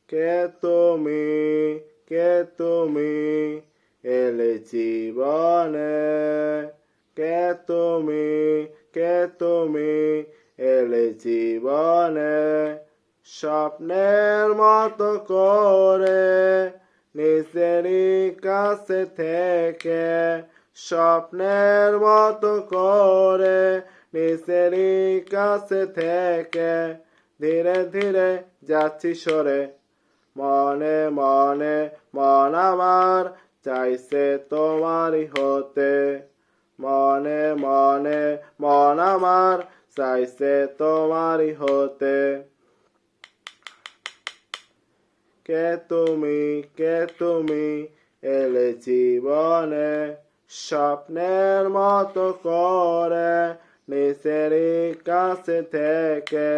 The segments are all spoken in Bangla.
কে তুমি, কে তুমি এলে জীবনে, কে তুমি, কে তুমি এলে জীবনে, স্বপ্নের মতো করে নিজেরই কাছে থেকে, স্বপ্নের মতো করে নিজেরই কাছে থেকে ধীরে ধীরে যাচ্ছি সরে, মনে মনে মন আমার চাইছে তোমারই হতে, মনে মনে মন আমার চাইছে তোমারই হতে। কে তুমি, কে তুমি এলে জীবনে, স্বপ্নের মতো করে নিজেরই কাছে থেকে,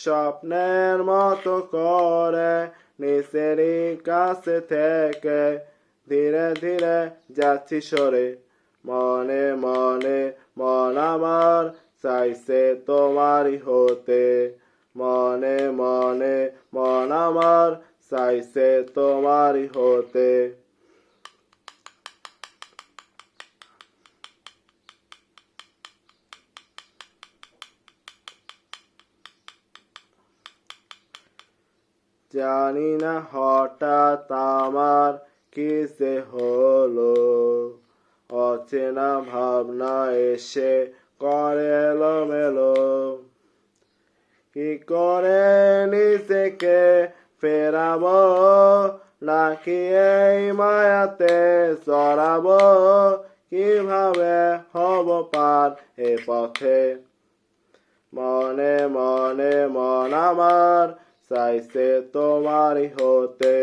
স্বপ্নের মতো করে নিজেরই কাছে থেকে ধীরে ধীরে যাচ্ছি সরে, মনে মনে মন আমার চাইছে তোমারই হতে, মনে মনে মন আমার চাইছে তোমারই হতে। জানি না হঠাৎ আমার কিসে হলো, অচেনা ভাবনা এসে করে এলোমেলো, কি করে নিজেকে ফেরাবো, নাকি এই মায়াতে জড়াবো, কিভাবে হব পার এ পথে, মনে মনে মন আমার চাইছে তোমারই হতে,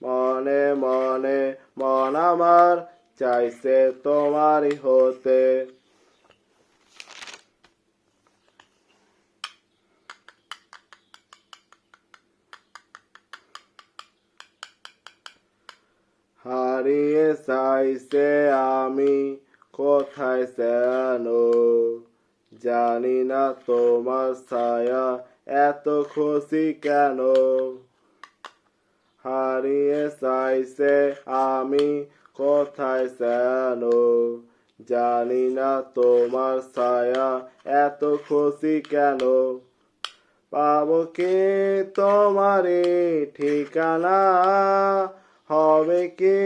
মনে মনে মন আমার চাইছে তোমারই হতে। হারিয়ে চাইছে আমি কোথায় যেন, জানি না তোমার ছায়া এত খুশি কেন, হারিয়ে চাইছে আমি কোথায় যেন, জানি না তোমার ছায়া এত খুশি কেন, পাবো কি তোমারই ঠিকানা, হবে কি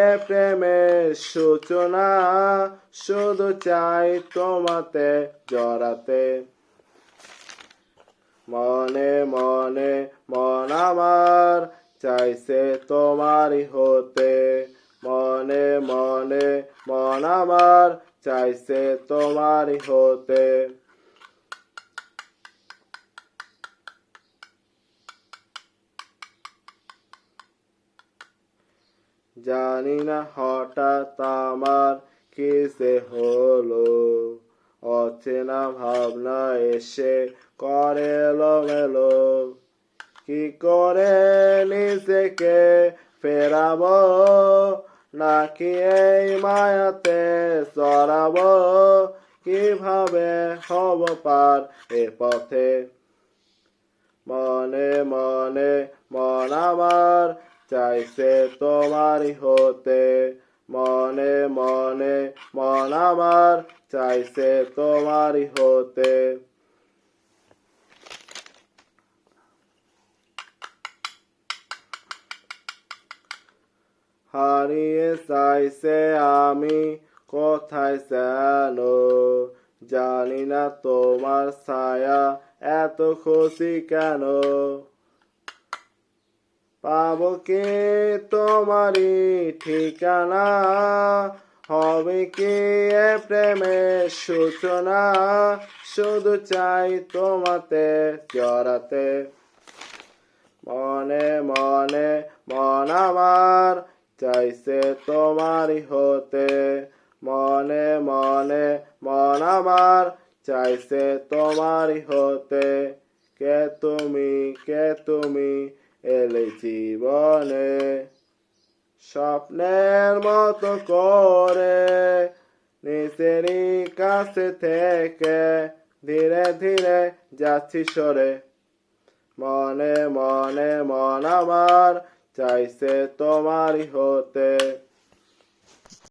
এ প্রেমের সূচনা, শুধু চাই তোমাতে জড়াতে, মনে মনে মন আমার চাইছে তোমারই হতে, মনে মনে মন আমার চাইছে তোমারই হতে। জানি না হঠাৎ আমার কিসে হলো, অচেনা ভাবনা এসে করে এলোমেলো, কি করে নিজেকে ফেরাবো, নাকি এই মায়াতে চড়াবো, কিভাবে হব পার এ পথে, মনে মনে মন আমার চাইছে তোমারই হতে, মনে মনে মন আমার চাইছে তোমারই হতে। হারিয়ে চাইছে আমি কোথায় যেন, জানি না তোমার ছায়া এত খুশি কেন, পাবো কি তোমারই ঠিকানা, হবে কি এ প্রেমের সূচনা, শুধু চাই তোমাতে জড়াতে, মনে মনে মন আমার চাইছে তোমারই হতে, মনে মনে মন আমার চাইছে তোমারই হতে। কে তুমি, কে তুমি এলে জীবনে, স্বপ্নের মতো করে নিজেরই কাছে থেকে ধীরে ধীরে যাচ্ছি সরে, মনে মনে মন আমার চাইছে তোমারই হতে।